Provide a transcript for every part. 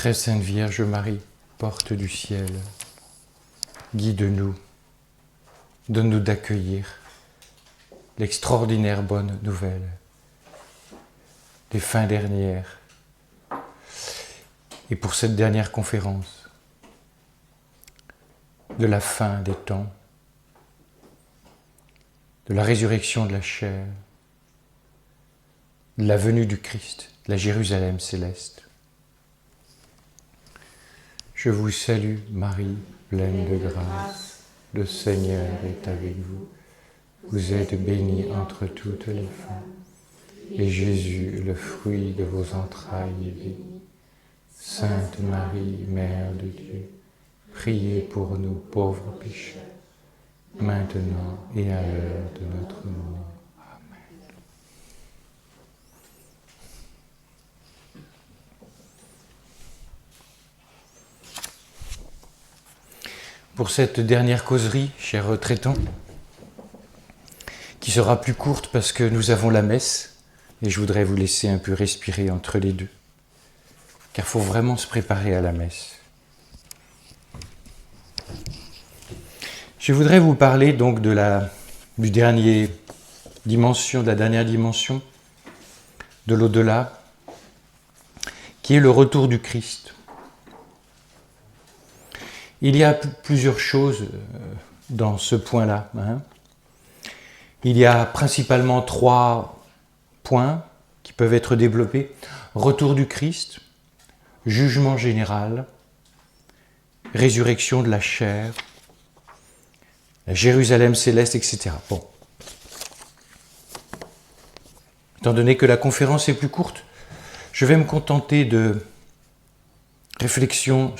Très Sainte Vierge Marie, porte du ciel, guide-nous, donne-nous d'accueillir l'extraordinaire bonne nouvelle des fins dernières. Et pour cette dernière conférence, de la fin des temps, de la résurrection de la chair, de la venue du Christ, de la Jérusalem céleste. Je vous salue, Marie, pleine de grâce. Le Seigneur est avec vous. Vous êtes bénie entre toutes les femmes. Et Jésus, le fruit de vos entrailles, est béni. Sainte Marie, Mère de Dieu, priez pour nous pauvres pécheurs, maintenant et à l'heure de notre mort. Amen. Pour cette dernière causerie, chers retraitants, qui sera plus courte parce que nous avons la messe, et je voudrais vous laisser un peu respirer entre les deux, car il faut vraiment se préparer à la messe. Je voudrais vous parler donc de la dernière dimension, de l'au-delà, qui est le retour du Christ. Il y a plusieurs choses dans ce point-là. Il y a principalement 3 points qui peuvent être développés. Retour du Christ, jugement général, résurrection de la chair, la Jérusalem céleste, etc. Bon. Étant donné que la conférence est plus courte, je vais me contenter de réflexions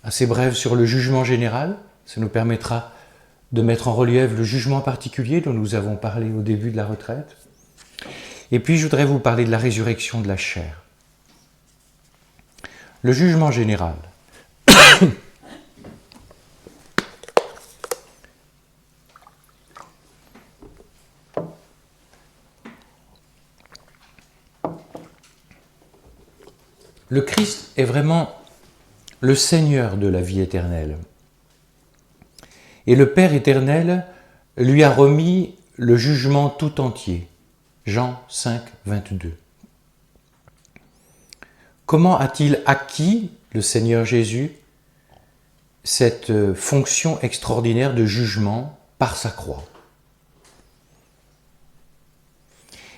assez brèves sur le jugement général. Ça nous permettra de mettre en relief le jugement particulier dont nous avons parlé au début de la retraite. Et puis je voudrais vous parler de la résurrection de la chair. Le jugement général. Le Christ est vraiment le Seigneur de la vie éternelle. Et le Père éternel lui a remis le jugement tout entier. Jean 5, 22. Comment a-t-il acquis, le Seigneur Jésus, cette fonction extraordinaire de jugement par sa croix?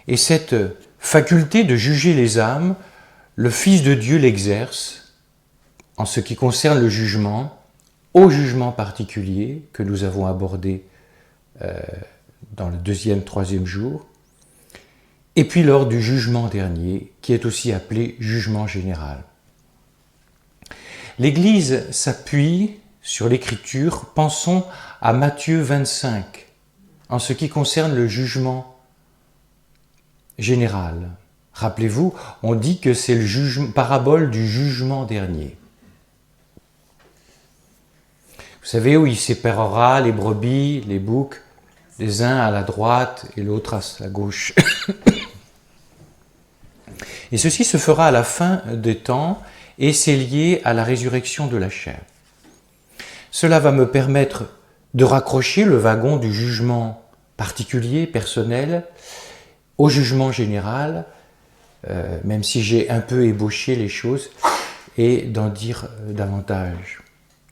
Et cette faculté de juger les âmes, le Fils de Dieu l'exerce en ce qui concerne le jugement, au jugement particulier que nous avons abordé dans le 2e, 3e jour, et puis lors du jugement dernier, qui est aussi appelé jugement général. L'Église s'appuie sur l'Écriture. Pensons à Matthieu 25, en ce qui concerne le jugement général. Rappelez-vous, on dit que c'est le parabole du jugement dernier. Vous savez, où il séparera les brebis, les boucs, les uns à la droite et l'autre à la gauche. Et ceci se fera à la fin des temps, et c'est lié à la résurrection de la chair. Cela va me permettre de raccrocher le wagon du jugement particulier, personnel, au jugement général, même si j'ai un peu ébauché les choses, et d'en dire davantage,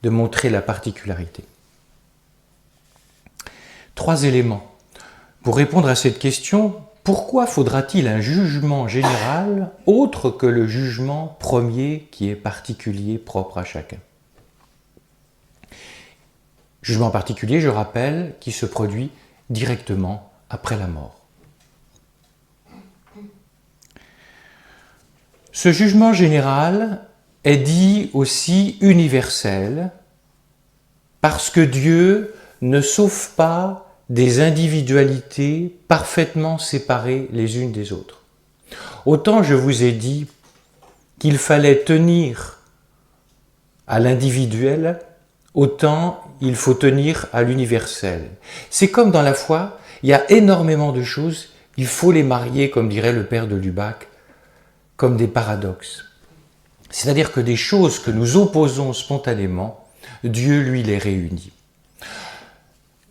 de montrer la particularité. 3 éléments. Pour répondre à cette question, pourquoi faudra-t-il un jugement général autre que le jugement premier qui est particulier, propre à chacun? Jugement particulier, je rappelle, qui se produit directement après la mort. Ce jugement général est dit aussi universel parce que Dieu ne sauve pas des individualités parfaitement séparées les unes des autres. Autant je vous ai dit qu'il fallait tenir à l'individuel, autant il faut tenir à l'universel. C'est comme dans la foi, il y a énormément de choses, il faut les marier, comme dirait le père de Lubac, comme des paradoxes. C'est-à-dire que des choses que nous opposons spontanément, Dieu, lui, les réunit.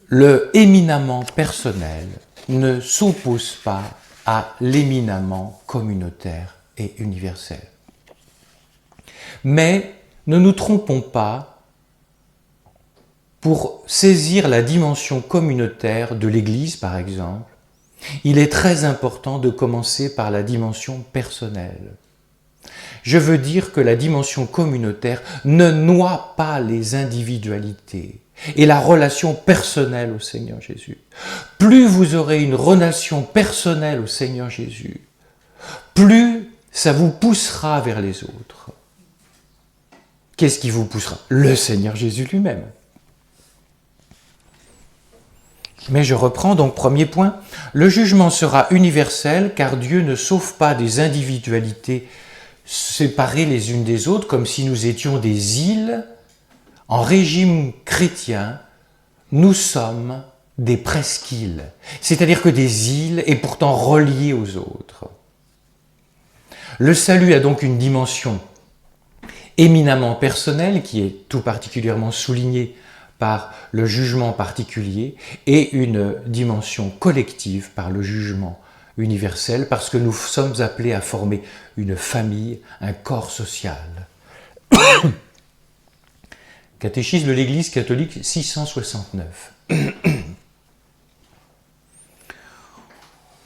Le éminemment personnel ne s'oppose pas à l'éminemment communautaire et universel. Mais ne nous trompons pas, pour saisir la dimension communautaire de l'Église, par exemple, il est très important de commencer par la dimension personnelle. Je veux dire que la dimension communautaire ne noie pas les individualités et la relation personnelle au Seigneur Jésus. Plus vous aurez une relation personnelle au Seigneur Jésus, plus ça vous poussera vers les autres. Qu'est-ce qui vous poussera? Le Seigneur Jésus lui-même. Mais je reprends donc premier point. Le jugement sera universel car Dieu ne sauve pas des individualités séparées les unes des autres comme si nous étions des îles. En régime chrétien, nous sommes des presqu'îles, c'est-à-dire que des îles et pourtant reliées aux autres. Le salut a donc une dimension éminemment personnelle qui est tout particulièrement soulignée par le jugement particulier et une dimension collective par le jugement universel parce que nous sommes appelés à former une famille, un corps social. Catéchisme de l'Église catholique 669.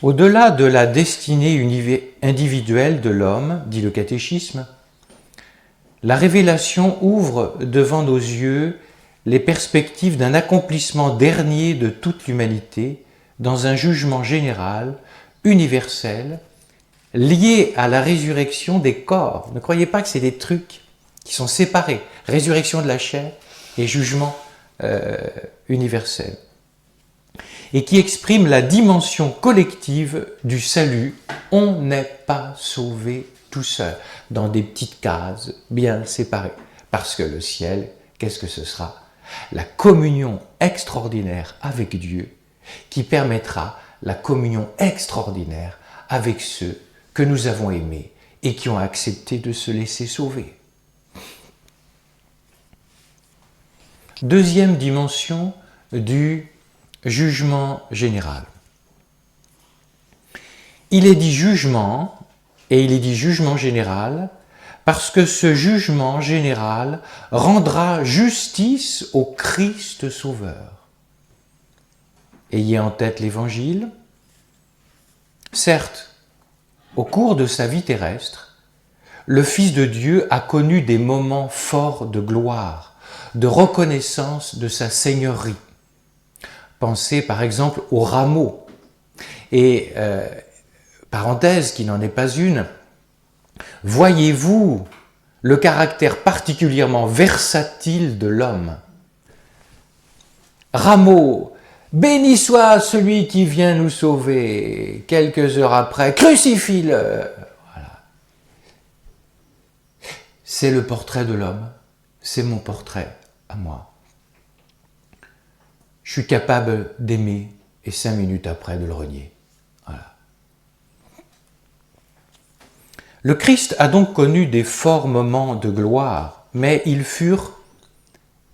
Au-delà de la destinée individuelle de l'homme, dit le catéchisme, la révélation ouvre devant nos yeux les perspectives d'un accomplissement dernier de toute l'humanité dans un jugement général, universel, lié à la résurrection des corps. Ne croyez pas que c'est des trucs qui sont séparés. Résurrection de la chair et jugement universel. Et qui exprime la dimension collective du salut. On n'est pas sauvé tout seul, dans des petites cases bien séparées. Parce que le ciel, qu'est-ce que ce sera? La communion extraordinaire avec Dieu qui permettra la communion extraordinaire avec ceux que nous avons aimés et qui ont accepté de se laisser sauver. Deuxième dimension du jugement général. Il est dit jugement et il est dit jugement général parce que ce jugement général rendra justice au Christ Sauveur. Ayez en tête l'Évangile. Certes, au cours de sa vie terrestre, le Fils de Dieu a connu des moments forts de gloire, de reconnaissance de sa seigneurie. Pensez par exemple au rameau. Et, parenthèse qui n'en est pas une, voyez-vous le caractère particulièrement versatile de l'homme? Rameau, béni soit celui qui vient nous sauver. Quelques heures après, crucifie-le. Voilà. C'est le portrait de l'homme, c'est mon portrait à moi. Je suis capable d'aimer et 5 minutes après de le renier. Voilà. Le Christ a donc connu des forts moments de gloire, mais ils furent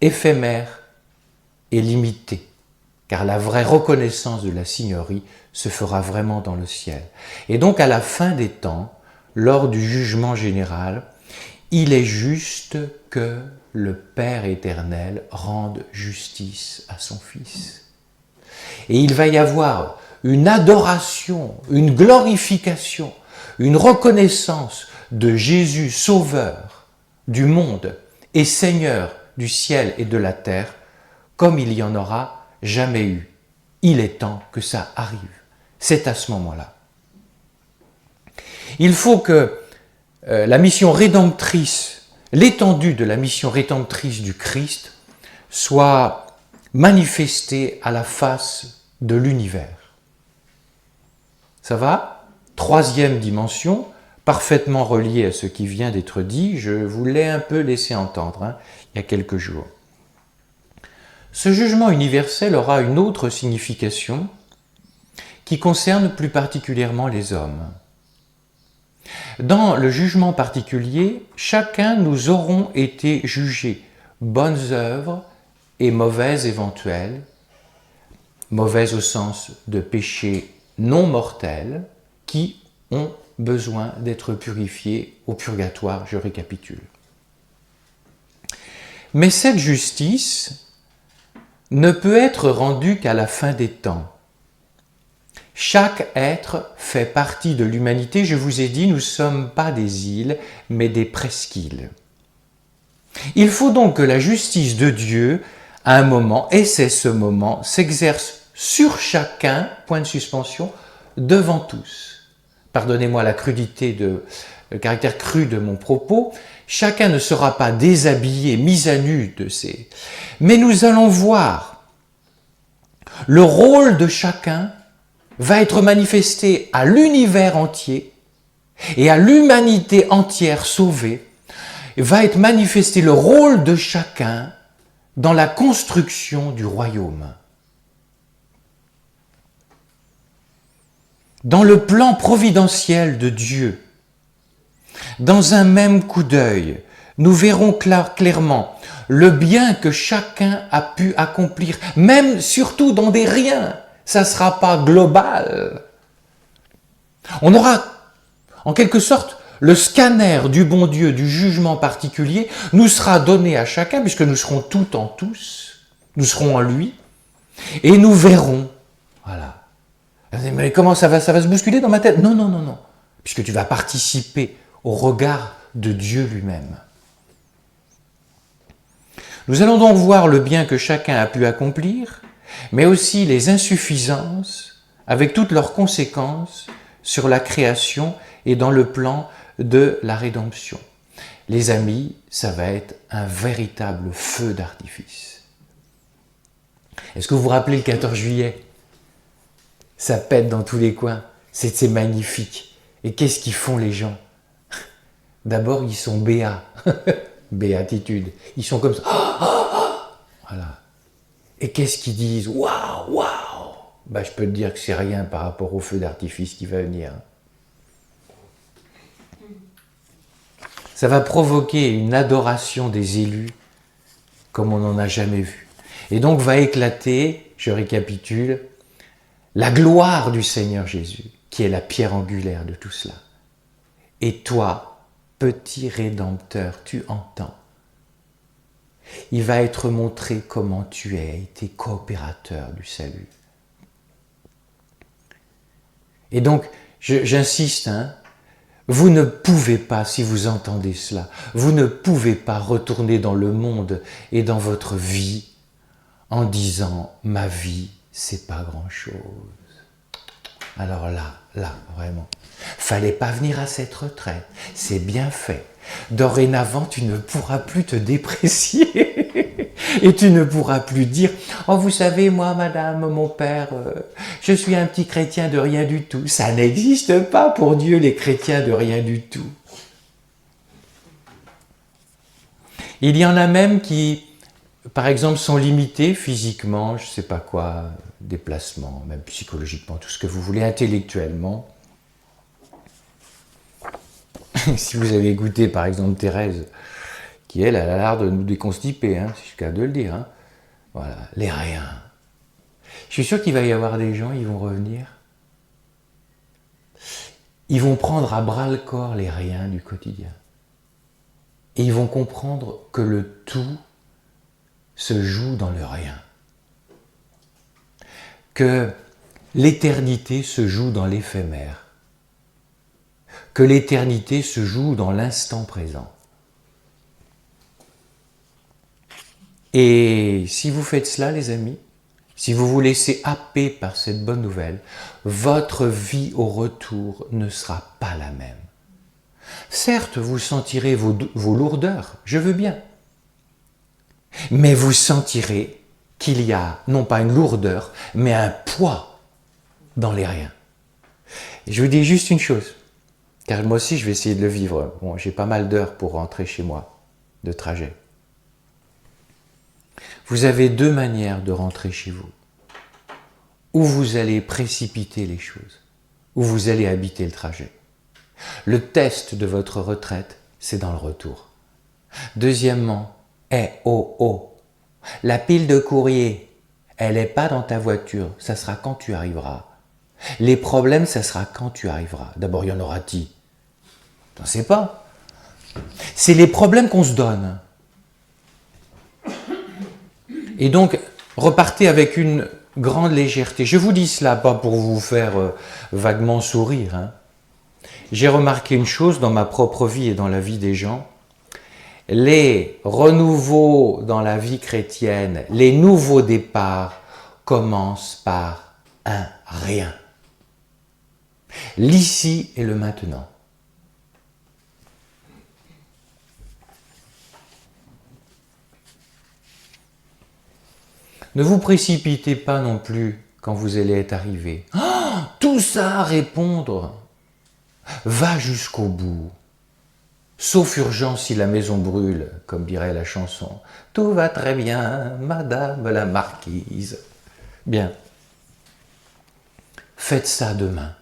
éphémères et limités, car la vraie reconnaissance de la Seigneurie se fera vraiment dans le ciel. Et donc à la fin des temps, lors du jugement général, il est juste que le Père éternel rende justice à son Fils. Et il va y avoir une adoration, une glorification, une reconnaissance de Jésus Sauveur du monde et Seigneur du ciel et de la terre, comme il y en aura jamais eu. Il est temps que ça arrive. C'est à ce moment-là. Il faut que la mission rédemptrice, l'étendue de la mission rédemptrice du Christ soit manifestée à la face de l'univers. Ça va ? Troisième dimension, parfaitement reliée à ce qui vient d'être dit, je vous l'ai un peu laissé entendre il y a quelques jours. Ce jugement universel aura une autre signification qui concerne plus particulièrement les hommes. Dans le jugement particulier, chacun nous aurons été jugés, bonnes œuvres et mauvaises éventuelles, mauvaises au sens de péchés non mortels, qui ont besoin d'être purifiés au purgatoire, je récapitule. Mais cette justice ne peut être rendue qu'à la fin des temps. Chaque être fait partie de l'humanité. Je vous ai dit, nous ne sommes pas des îles, mais des presqu'îles. Il faut donc que la justice de Dieu, à un moment, et c'est ce moment, s'exerce sur chacun, point de suspension, devant tous. Pardonnez-moi la crudité, le caractère cru de mon propos. Chacun ne sera pas déshabillé, mis à nu de ces... Mais nous allons voir le rôle de chacun va être manifesté à l'univers entier et à l'humanité entière sauvée, va être manifesté le rôle de chacun dans la construction du royaume. Dans le plan providentiel de Dieu, dans un même coup d'œil, nous verrons clairement le bien que chacun a pu accomplir, même surtout dans des riens. Ça ne sera pas global. On aura, en quelque sorte, le scanner du bon Dieu, du jugement particulier, nous sera donné à chacun, puisque nous serons tout en tous, nous serons en lui, et nous verrons. Voilà. Mais comment ça va se bousculer dans ma tête? Non, non, non, non. Puisque tu vas participer au regard de Dieu lui-même. Nous allons donc voir le bien que chacun a pu accomplir, mais aussi les insuffisances, avec toutes leurs conséquences sur la création et dans le plan de la rédemption. Les amis, ça va être un véritable feu d'artifice. Est-ce que vous vous rappelez le 14 juillet? Ça pète dans tous les coins, c'est magnifique. Et qu'est-ce qu'ils font les gens? D'abord, ils sont béats, béatitude, ils sont comme ça. Voilà. Et qu'est-ce qu'ils disent? Waouh, waouh! Ben, je peux te dire que c'est rien par rapport au feu d'artifice qui va venir. Ça va provoquer une adoration des élus comme on n'en a jamais vu. Et donc va éclater, je récapitule, la gloire du Seigneur Jésus, qui est la pierre angulaire de tout cela. Et toi, petit Rédempteur, tu entends. Il va être montré comment tu as été coopérateur du salut. Et donc, j'insiste, vous ne pouvez pas, si vous entendez cela, vous ne pouvez pas retourner dans le monde et dans votre vie en disant « ma vie, c'est pas grand-chose ». Alors là, vraiment, fallait pas venir à cette retraite, c'est bien fait. Dorénavant, tu ne pourras plus te déprécier et tu ne pourras plus dire « Oh, vous savez, moi, madame, mon père, je suis un petit chrétien de rien du tout. » Ça n'existe pas pour Dieu, les chrétiens de rien du tout. Il y en a même qui, par exemple, sont limités physiquement, je ne sais pas quoi, déplacement, même psychologiquement, tout ce que vous voulez, intellectuellement. Si vous avez écouté, par exemple, Thérèse, qui, elle, a l'air de nous déconstiper, si je suis capable de le dire. Voilà, les riens. Je suis sûr qu'il va y avoir des gens, ils vont revenir. Ils vont prendre à bras-le-corps les riens du quotidien. Et ils vont comprendre que le tout se joue dans le rien. Que l'éternité se joue dans l'éphémère. Que l'éternité se joue dans l'instant présent. Et si vous faites cela, les amis, si vous vous laissez happer par cette bonne nouvelle, votre vie au retour ne sera pas la même. Certes, vous sentirez vos lourdeurs, je veux bien. Mais vous sentirez qu'il y a, non pas une lourdeur, mais un poids dans les riens. Et je vous dis juste une chose, car moi aussi je vais essayer de le vivre. Bon, j'ai pas mal d'heures pour rentrer chez moi, de trajet. Vous avez deux manières de rentrer chez vous. Ou vous allez précipiter les choses, ou vous allez habiter le trajet. Le test de votre retraite, c'est dans le retour. Deuxièmement, la pile de courrier, elle n'est pas dans ta voiture, ça sera quand tu arriveras. Les problèmes, ça sera quand tu arriveras. D'abord, il y en aura-t-il? On ne sait pas. C'est les problèmes qu'on se donne. Et donc, repartez avec une grande légèreté. Je vous dis cela pas pour vous faire vaguement sourire. Hein. J'ai remarqué une chose dans ma propre vie et dans la vie des gens. Les renouveaux dans la vie chrétienne, les nouveaux départs commencent par un rien. L'ici et le maintenant. Ne vous précipitez pas non plus quand vous allez être arrivé. Oh, tout ça à répondre. Va jusqu'au bout. Sauf urgence si la maison brûle, comme dirait la chanson. Tout va très bien, madame la marquise. Bien. Faites ça demain.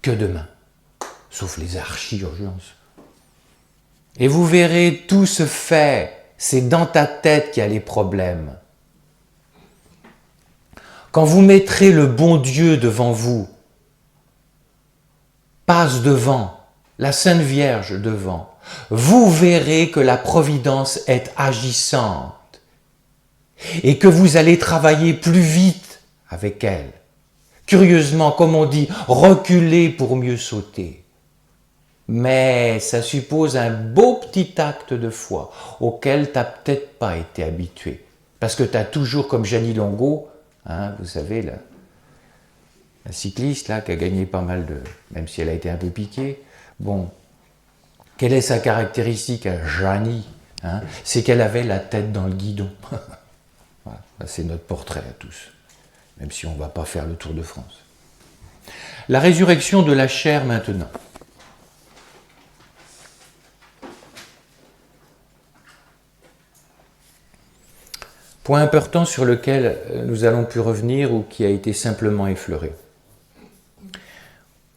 Que demain. Sauf les archi-urgences. Et vous verrez, tout se fait. C'est dans ta tête qu'il y a les problèmes. Quand vous mettrez le bon Dieu devant vous, passe devant, la Sainte Vierge devant, vous verrez que la providence est agissante et que vous allez travailler plus vite avec elle. Curieusement, comme on dit, reculer pour mieux sauter. Mais ça suppose un beau petit acte de foi auquel tu n'as peut-être pas été habitué. Parce que tu as toujours, comme Jeannie Longo, hein, vous savez, la cycliste là, qui a gagné pas mal de... Même si elle a été un peu piquée. Bon, quelle est sa caractéristique à Jeannie, hein? C'est qu'elle avait la tête dans le guidon. Voilà, c'est notre portrait à tous. Même si on ne va pas faire le Tour de France. La résurrection de la chair maintenant. Point important sur lequel nous allons plus revenir ou qui a été simplement effleuré.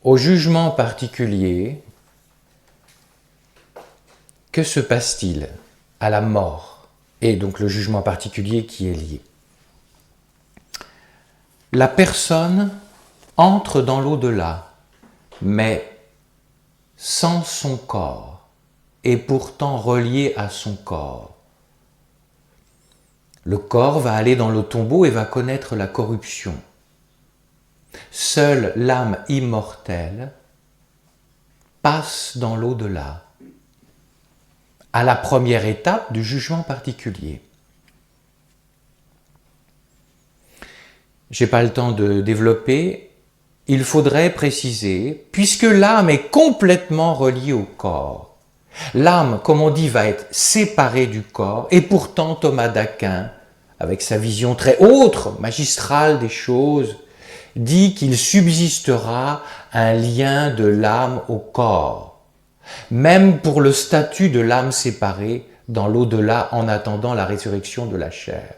Au jugement particulier, que se passe-t-il à la mort? Et donc le jugement particulier qui est lié. La personne entre dans l'au-delà, mais sans son corps, et pourtant reliée à son corps. Le corps va aller dans le tombeau et va connaître la corruption. Seule l'âme immortelle passe dans l'au-delà, à la première étape du jugement particulier. Je n'ai pas le temps de développer, il faudrait préciser, puisque l'âme est complètement reliée au corps. L'âme, comme on dit, va être séparée du corps, et pourtant Thomas d'Aquin, avec sa vision très autre, magistrale des choses, dit qu'il subsistera un lien de l'âme au corps, même pour le statut de l'âme séparée dans l'au-delà en attendant la résurrection de la chair.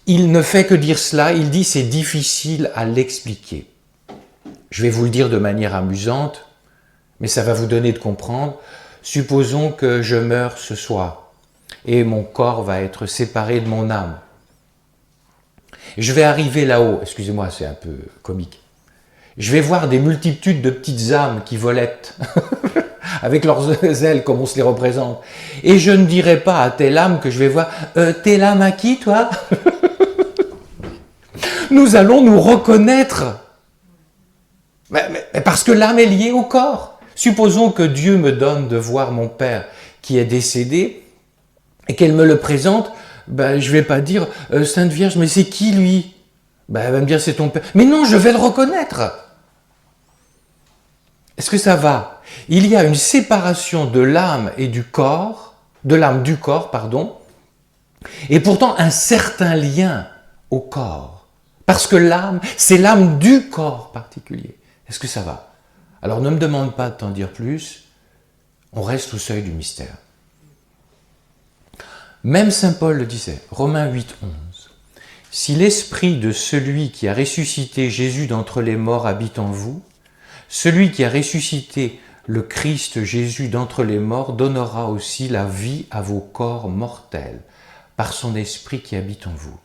Il ne fait que dire cela, il dit c'est difficile à l'expliquer. Je vais vous le dire de manière amusante, mais ça va vous donner de comprendre. Supposons que je meurs ce soir et mon corps va être séparé de mon âme. Je vais arriver là-haut, excusez-moi, c'est un peu comique. Je vais voir des multitudes de petites âmes qui volettent avec leurs ailes comme on se les représente. Et je ne dirai pas à telle âme que je vais voir « T'es l'âme à qui, toi ?» Nous allons nous reconnaître. Mais parce que l'âme est liée au corps. Supposons que Dieu me donne de voir mon père qui est décédé et qu'elle me le présente, ben, je ne vais pas dire Sainte Vierge, mais c'est qui lui? Ben, elle va me dire c'est ton père. Mais non, je vais le reconnaître. Est-ce que ça va? Il y a une séparation de l'âme et du corps, de l'âme du corps, pardon, et pourtant un certain lien au corps. Parce que l'âme, c'est l'âme du corps particulier. Est-ce que ça va? Alors ne me demande pas de t'en dire plus, on reste au seuil du mystère. Même saint Paul le disait, Romains 8, 11. Si l'esprit de celui qui a ressuscité Jésus d'entre les morts habite en vous, Celui qui a ressuscité le Christ Jésus d'entre les morts donnera aussi la vie à vos corps mortels, par son esprit qui habite en vous.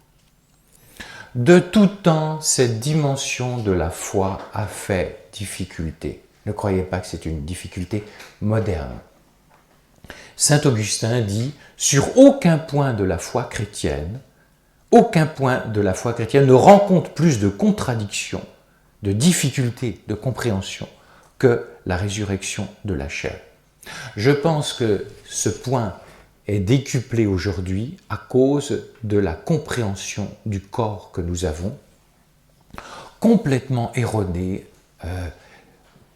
De tout temps, cette dimension de la foi a fait difficulté. Ne croyez pas que c'est une difficulté moderne. Saint Augustin dit, sur aucun point de la foi chrétienne, aucun point de la foi chrétienne ne rencontre plus de contradictions, de difficultés de compréhension que la résurrection de la chair. Je pense que ce point est décuplé aujourd'hui à cause de la compréhension du corps que nous avons, complètement erronée.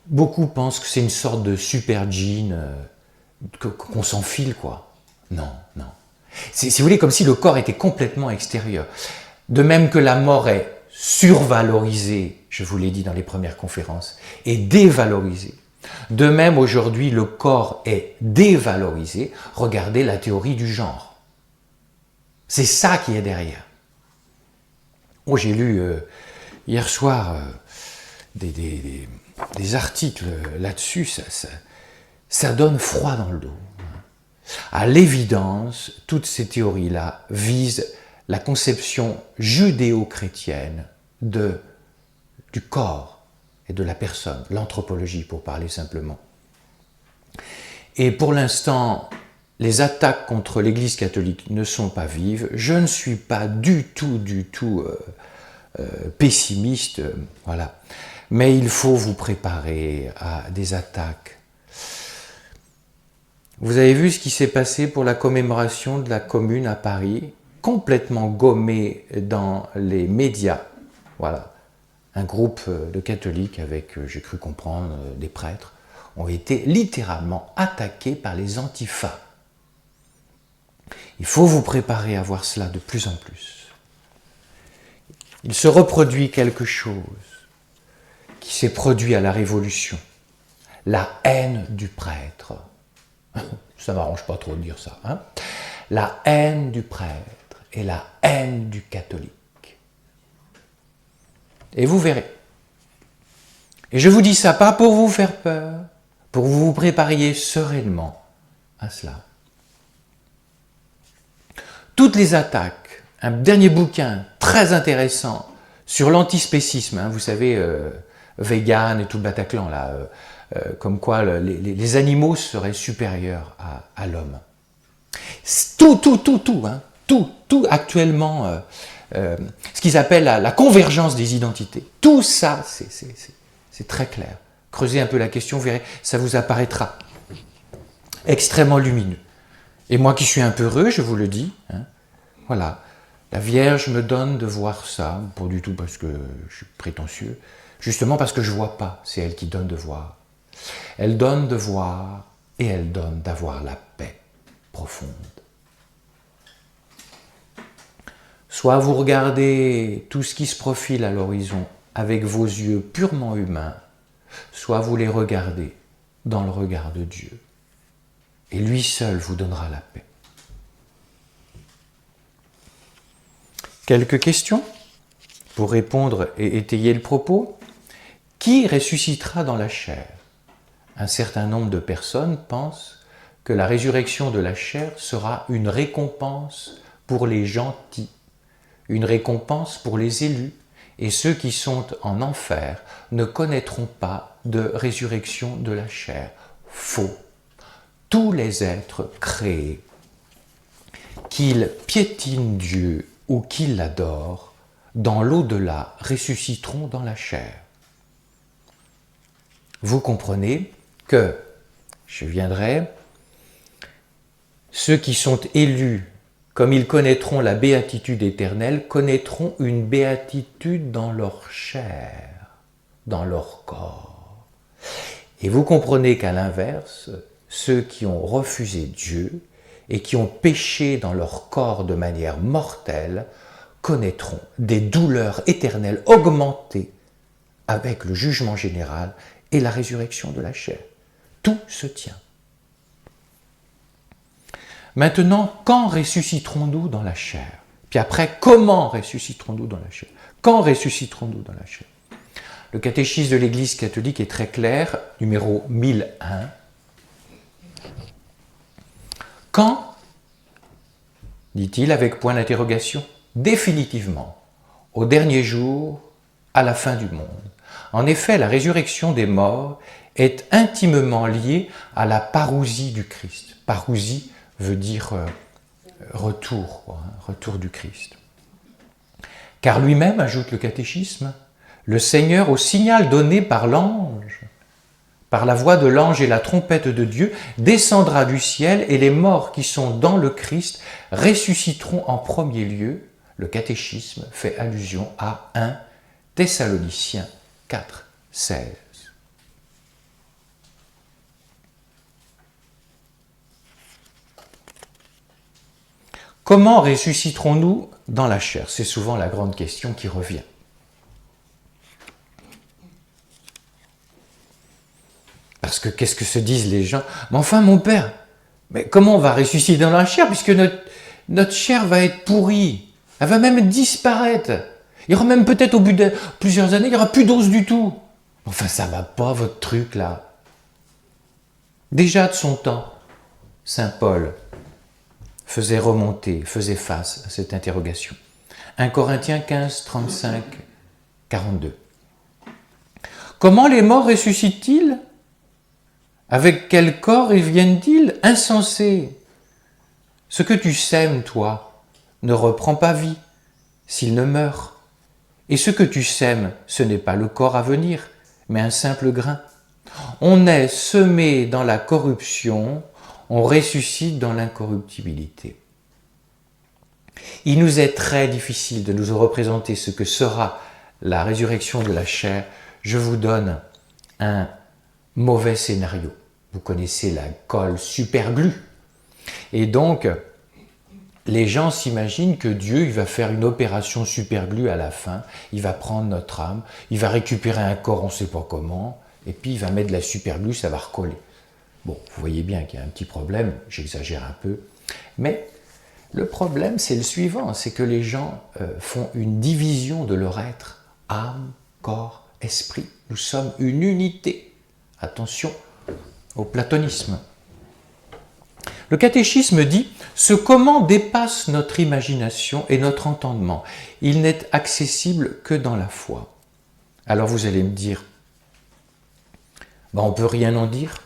Beaucoup pensent que c'est une sorte de super jean, qu'on s'enfile, quoi. Non, non. Si vous voulez, comme si le corps était complètement extérieur. De même que la mort est survalorisée, je vous l'ai dit dans les premières conférences, et dévalorisée. De même, aujourd'hui, le corps est dévalorisé. Regardez la théorie du genre. C'est ça qui est derrière. Oh, j'ai lu hier soir des articles là-dessus, ça donne froid dans le dos. À l'évidence, toutes ces théories-là visent la conception judéo-chrétienne du corps et de la personne, l'anthropologie pour parler simplement. Et pour l'instant, les attaques contre l'Église catholique ne sont pas vives. Je ne suis pas du tout pessimiste, voilà. Mais il faut vous préparer à des attaques. Vous avez vu ce qui s'est passé pour la commémoration de la Commune à Paris, complètement gommé dans les médias, voilà. Un groupe de catholiques avec, j'ai cru comprendre, des prêtres, ont été littéralement attaqués par les antifas. Il faut vous préparer à voir cela de plus en plus. Il se reproduit quelque chose qui s'est produit à la Révolution. La haine du prêtre. Ça ne m'arrange pas trop de dire ça. Hein? La haine du prêtre et la haine du catholique. Et vous verrez. Et je vous dis ça pas pour vous faire peur, pour que vous vous prépariez sereinement à cela. Toutes les attaques, un dernier bouquin très intéressant sur l'antispécisme, hein, vous savez, vegan et tout le Bataclan, là, comme quoi les animaux seraient supérieurs à l'homme. Tout actuellement, ce qu'ils appellent la convergence des identités. Tout ça, c'est très clair. Creusez un peu la question, vous verrez, ça vous apparaîtra extrêmement lumineux. Et moi qui suis un peu heureux, je vous le dis, hein, voilà, la Vierge me donne de voir ça, pas du tout parce que je suis prétentieux, justement parce que je ne vois pas, c'est elle qui donne de voir. Elle donne de voir et elle donne d'avoir la paix profonde. Soit vous regardez tout ce qui se profile à l'horizon avec vos yeux purement humains, soit vous les regardez dans le regard de Dieu. Et lui seul vous donnera la paix. Quelques questions pour répondre et étayer le propos. Qui ressuscitera dans la chair? Un certain nombre de personnes pensent que la résurrection de la chair sera une récompense pour les gentils, une récompense pour les élus, et ceux qui sont en enfer ne connaîtront pas de résurrection de la chair. Faux. Tous les êtres créés, qu'ils piétinent Dieu ou qu'ils l'adorent, dans l'au-delà ressusciteront dans la chair. Vous comprenez que, je viendrai, ceux qui sont élus, comme ils connaîtront la béatitude éternelle, connaîtront une béatitude dans leur chair, dans leur corps. Et vous comprenez qu'à l'inverse, ceux qui ont refusé Dieu et qui ont péché dans leur corps de manière mortelle connaîtront des douleurs éternelles augmentées avec le jugement général et la résurrection de la chair. Tout se tient. Maintenant, quand ressusciterons-nous dans la chair? Puis après, comment ressusciterons-nous dans la chair? Quand ressusciterons-nous dans la chair? Le catéchisme de l'Église catholique est très clair, numéro 1001. Quand, dit-il avec point d'interrogation, définitivement, au dernier jour, à la fin du monde. En effet, la résurrection des morts est intimement liée à la parousie du Christ. Parousie veut dire retour, retour du Christ. Car lui-même, ajoute le catéchisme, le Seigneur, au signal donné par l'ange, par la voix de l'ange et la trompette de Dieu, descendra du ciel et les morts qui sont dans le Christ ressusciteront en premier lieu. Le catéchisme fait allusion à 1 Thessaloniciens 4, 16. Comment ressusciterons-nous dans la chair? C'est souvent la grande question qui revient. Parce que qu'est-ce que se disent les gens? Mais enfin, mon père, mais comment on va ressusciter dans la chair puisque notre chair va être pourrie? Elle va même disparaître. Il y aura même peut-être au bout de plusieurs années, il n'y aura plus d'os du tout. Enfin, ça va pas votre truc là. Déjà de son temps, Saint Paul faisait face à cette interrogation. 1 Corinthiens 15, 35, 42. Comment les morts ressuscitent-ils? Avec quel corps y viennent-ils? Insensés. Ce que tu sèmes, toi, ne reprend pas vie s'il ne meurt. Et ce que tu sèmes, ce n'est pas le corps à venir, mais un simple grain. On est semé dans la corruption, on ressuscite dans l'incorruptibilité. Il nous est très difficile de nous représenter ce que sera la résurrection de la chair. Je vous donne un mauvais scénario. Vous connaissez la colle superglue. Et donc, les gens s'imaginent que Dieu il va faire une opération superglue à la fin. Il va prendre notre âme, il va récupérer un corps, on ne sait pas comment, et puis il va mettre de la superglue, ça va recoller. Bon, vous voyez bien qu'il y a un petit problème, j'exagère un peu. Mais le problème, c'est le suivant, c'est que les gens font une division de leur être. Âme, corps, esprit. Nous sommes une unité. Attention au platonisme. Le catéchisme dit « Ce comment dépasse notre imagination et notre entendement. Il n'est accessible que dans la foi. » Alors vous allez me dire, on ne peut rien en dire.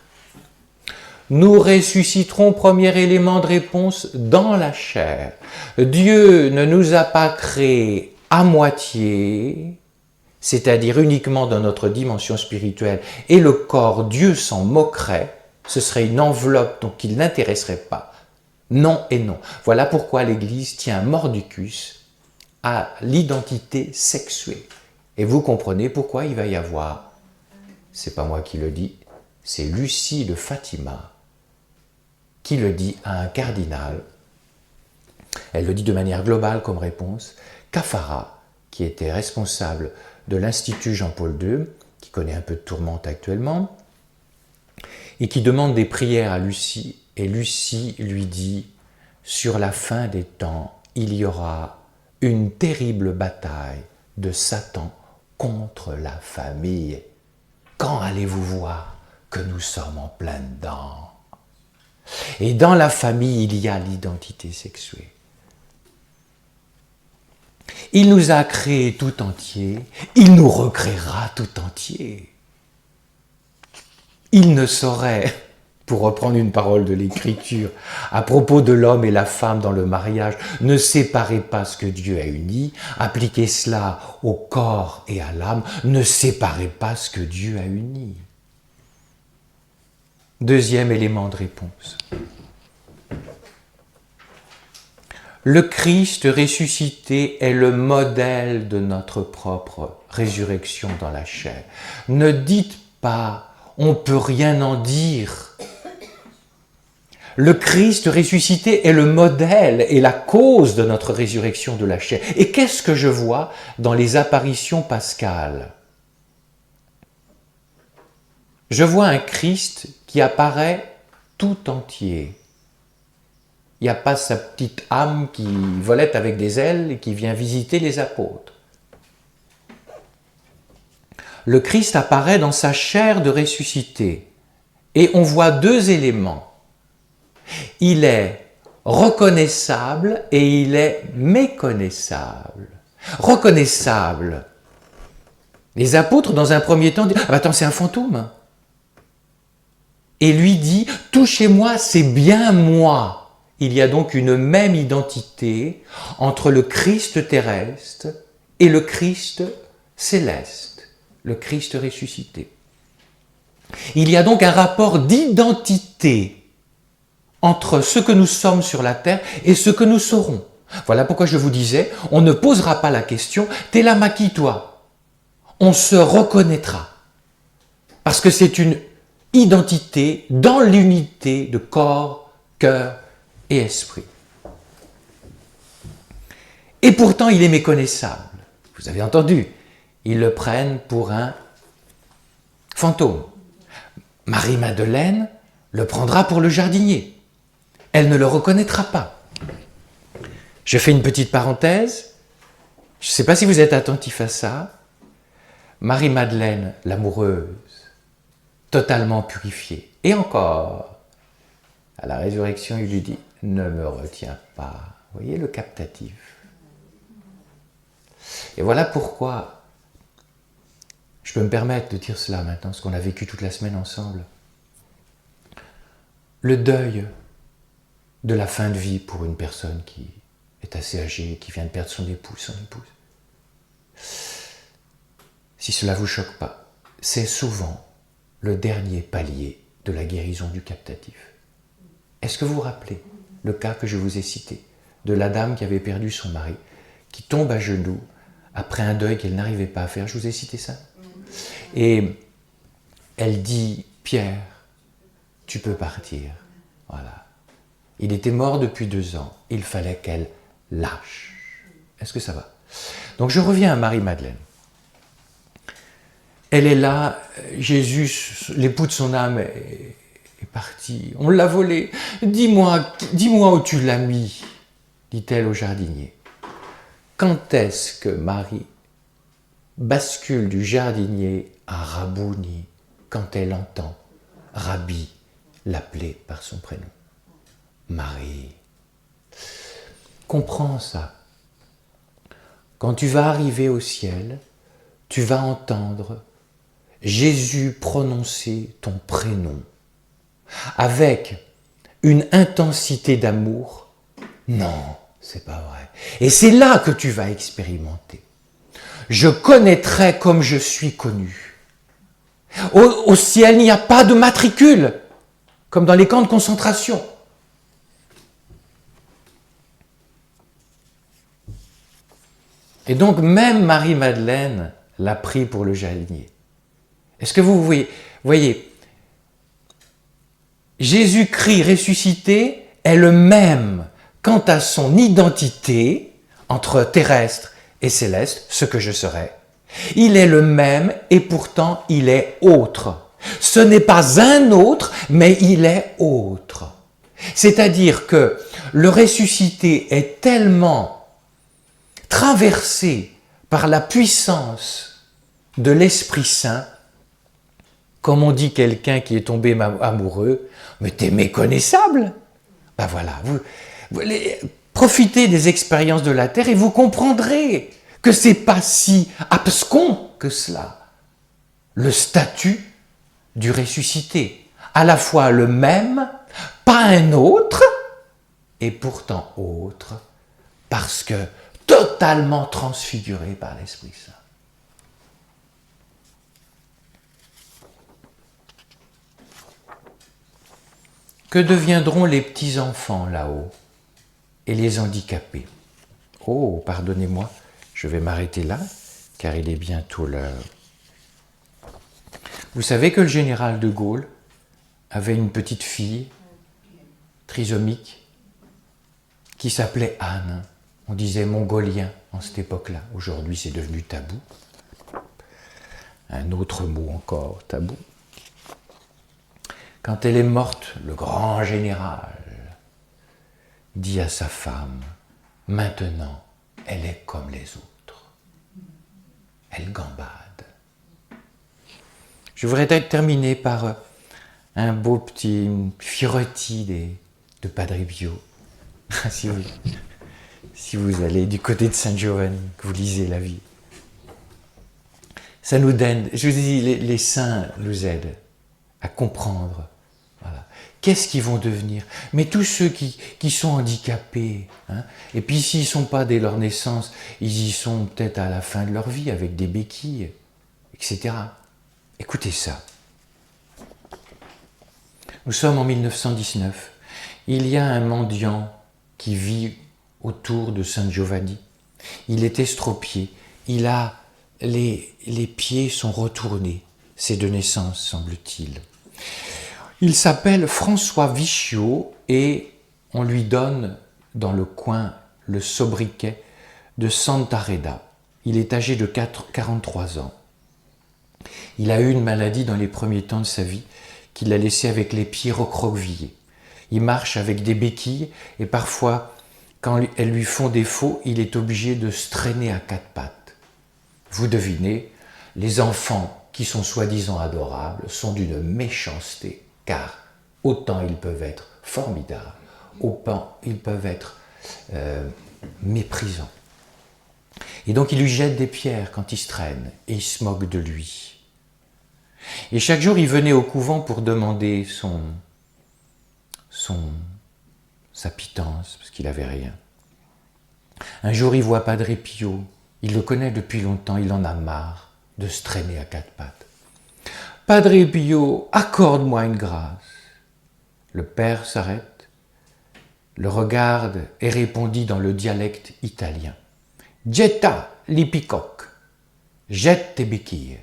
Nous ressusciterons, premier élément de réponse, dans la chair. Dieu ne nous a pas créés à moitié, c'est-à-dire uniquement dans notre dimension spirituelle, et le corps, Dieu s'en moquerait, ce serait une enveloppe donc il n'intéresserait pas. Non et non. Voilà pourquoi l'Église tient mordicus à l'identité sexuée. Et vous comprenez pourquoi il va y avoir, c'est pas moi qui le dis, c'est Lucie de Fatima qui le dit à un cardinal. Elle le dit de manière globale comme réponse. Caffarra, qui était responsable de l'Institut Jean-Paul II, qui connaît un peu de tourmente actuellement, et qui demande des prières à Lucie, et Lucie lui dit « Sur la fin des temps, il y aura une terrible bataille de Satan contre la famille. Quand allez-vous voir que nous sommes en plein dedans ?» Et dans la famille, il y a l'identité sexuée. Il nous a créés tout entiers, il nous recréera tout entiers. Il ne saurait, pour reprendre une parole de l'Écriture, à propos de l'homme et la femme dans le mariage, ne séparez pas ce que Dieu a uni, appliquez cela au corps et à l'âme, ne séparez pas ce que Dieu a uni. Deuxième élément de réponse. Le Christ ressuscité est le modèle de notre propre résurrection dans la chair. Ne dites pas, on ne peut rien en dire. Le Christ ressuscité est le modèle et la cause de notre résurrection de la chair. Et qu'est-ce que je vois dans les apparitions pascales? Je vois un Christ qui apparaît tout entier. Il n'y a pas sa petite âme qui volette avec des ailes et qui vient visiter les apôtres. le Christ apparaît dans sa chair de ressuscité. Et on voit deux éléments. Il est reconnaissable et il est méconnaissable. Reconnaissable. Les apôtres, dans un premier temps, disent « Ah, attends, c'est un fantôme !» Et lui dit « Touchez-moi, c'est bien moi !» Il y a donc une même identité entre le Christ terrestre et le Christ céleste, le Christ ressuscité. Il y a donc un rapport d'identité entre ce que nous sommes sur la terre et ce que nous serons. Voilà pourquoi je vous disais, on ne posera pas la question « T'es la maquille, toi ?» On se reconnaîtra. Parce que c'est une identité dans l'unité de corps, cœur et esprit. Et pourtant, il est méconnaissable. Vous avez entendu, ils le prennent pour un fantôme. Marie-Madeleine le prendra pour le jardinier. Elle ne le reconnaîtra pas. Je fais une petite parenthèse. Je ne sais pas si vous êtes attentif à ça. Marie-Madeleine, l'amoureuse, totalement purifiée. Et encore, à la résurrection, il lui dit « Ne me retiens pas ». Vous voyez le captatif. Et voilà pourquoi je peux me permettre de dire cela maintenant, ce qu'on a vécu toute la semaine ensemble. Le deuil de la fin de vie pour une personne qui est assez âgée, qui vient de perdre son épouse. Si cela ne vous choque pas, c'est souvent le dernier palier de la guérison du captatif. Est-ce que vous vous rappelez le cas que je vous ai cité, de la dame qui avait perdu son mari, qui tombe à genoux après un deuil qu'elle n'arrivait pas à faire? Je vous ai cité ça. Et elle dit « Pierre, tu peux partir. » Voilà. Il était mort depuis 2 ans. Il fallait qu'elle lâche. Est-ce que ça va? Donc je reviens à Marie-Madeleine. Elle est là, Jésus, l'époux de son âme, est parti. On l'a volé. Dis-moi où tu l'as mis, dit-elle au jardinier. Quand est-ce que Marie bascule du jardinier à Rabouni quand elle entend Rabbi l'appeler par son prénom? Marie. Comprends ça. Quand tu vas arriver au ciel, tu vas entendre Jésus prononcer ton prénom avec une intensité d'amour. Non, c'est pas vrai. Et c'est là que tu vas expérimenter. Je connaîtrai comme je suis connu. Au ciel, il n'y a pas de matricule, comme dans les camps de concentration. Et donc, même Marie-Madeleine l'a pris pour le jardinier. Est-ce que vous voyez, Jésus-Christ ressuscité est le même quant à son identité entre terrestre et céleste, ce que je serai. Il est le même et pourtant il est autre. Ce n'est pas un autre, mais il est autre. C'est-à-dire que le ressuscité est tellement traversé par la puissance de l'Esprit Saint, comme on dit quelqu'un qui est tombé amoureux, mais t'es méconnaissable. Ben voilà, vous profitez des expériences de la terre et vous comprendrez que c'est pas si abscon que cela. Le statut du ressuscité, à la fois le même, pas un autre, et pourtant autre, parce que totalement transfiguré par l'Esprit Saint. Que deviendront les petits-enfants là-haut et les handicapés? Oh, pardonnez-moi, je vais m'arrêter là, car il est bientôt l'heure. Vous savez que le général de Gaulle avait une petite fille trisomique qui s'appelait Anne. On disait mongolien en cette époque-là. Aujourd'hui, c'est devenu tabou. Un autre mot encore, tabou. Quand elle est morte, le grand général dit à sa femme, maintenant, elle est comme les autres. Elle gambade. Je voudrais terminer par un beau petit Fioretti de Padre Pio. si vous allez du côté de San Giovanni, que vous lisez la vie. Ça nous donne, je vous dis, les saints nous aident à comprendre. Voilà. Qu'est-ce qu'ils vont devenir? Mais tous ceux qui sont handicapés, hein, et puis s'ils ne sont pas dès leur naissance, ils y sont peut-être à la fin de leur vie avec des béquilles, etc. Écoutez ça. Nous sommes en 1919. Il y a un mendiant qui vit autour de San Giovanni. Il est estropié. Il a les pieds sont retournés. C'est de naissance, semble-t-il. Il s'appelle François Vichiot et on lui donne dans le coin le sobriquet de Santa Reda. Il est âgé de 43 ans. Il a eu une maladie dans les premiers temps de sa vie qui l'a laissé avec les pieds recroquevillés. Il marche avec des béquilles et parfois, quand elles lui font défaut, il est obligé de se traîner à quatre pattes. Vous devinez, les enfants qui sont soi-disant adorables sont d'une méchanceté, car autant ils peuvent être formidables, autant ils peuvent être méprisants. Et donc il lui jette des pierres quand il se traîne, et il se moque de lui. Et chaque jour, il venait au couvent pour demander sa pitance, parce qu'il n'avait rien. Un jour, il voit Padre Pio. Il le connaît depuis longtemps, il en a marre de se traîner à quatre pattes. « Padre Pio, accorde-moi une grâce. » Le père s'arrête, le regarde et répondit dans le dialecte italien. « Getta li picocchi. » Jette tes béquilles.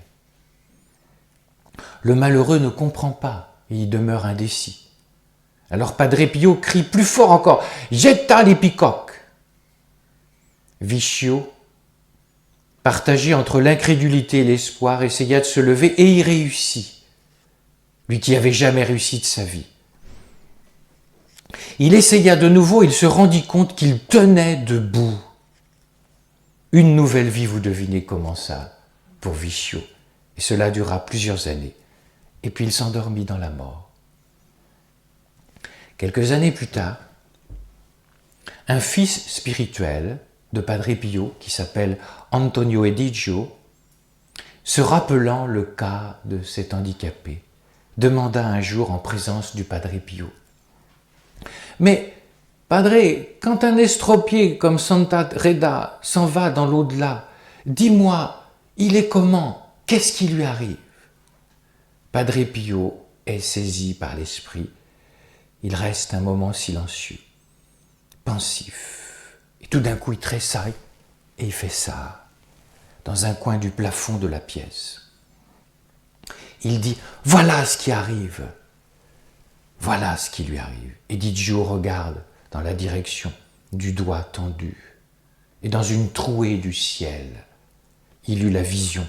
Le malheureux ne comprend pas et il demeure indécis. Alors Padre Pio crie plus fort encore « Getta li picocchi. » Vichiot, partagé entre l'incrédulité et l'espoir, essaya de se lever et y réussit. Lui qui n'avait jamais réussi de sa vie. Il essaya de nouveau, il se rendit compte qu'il tenait debout. Une nouvelle vie, vous devinez, commença pour Vichiot. Et cela dura plusieurs années. Et puis il s'endormit dans la mort. Quelques années plus tard, un fils spirituel de Padre Pio, qui s'appelle Antonio Edigio, se rappelant le cas de cet handicapé, demanda un jour en présence du Padre Pio. « Mais, Padre, quand un estropié comme Santa Reda s'en va dans l'au-delà, dis-moi, il est comment? Qu'est-ce qui lui arrive ?» Padre Pio est saisi par l'esprit. Il reste un moment silencieux, pensif. Et tout d'un coup, il tressaille et il fait ça, dans un coin du plafond de la pièce. Il dit « Voilà ce qui arrive !» Voilà ce qui lui arrive. Et Edigio regarde dans la direction du doigt tendu. Et dans une trouée du ciel, il eut la vision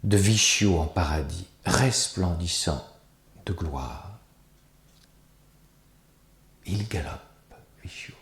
de Vichiot en paradis, resplendissant de gloire. Il galope, Vichiot.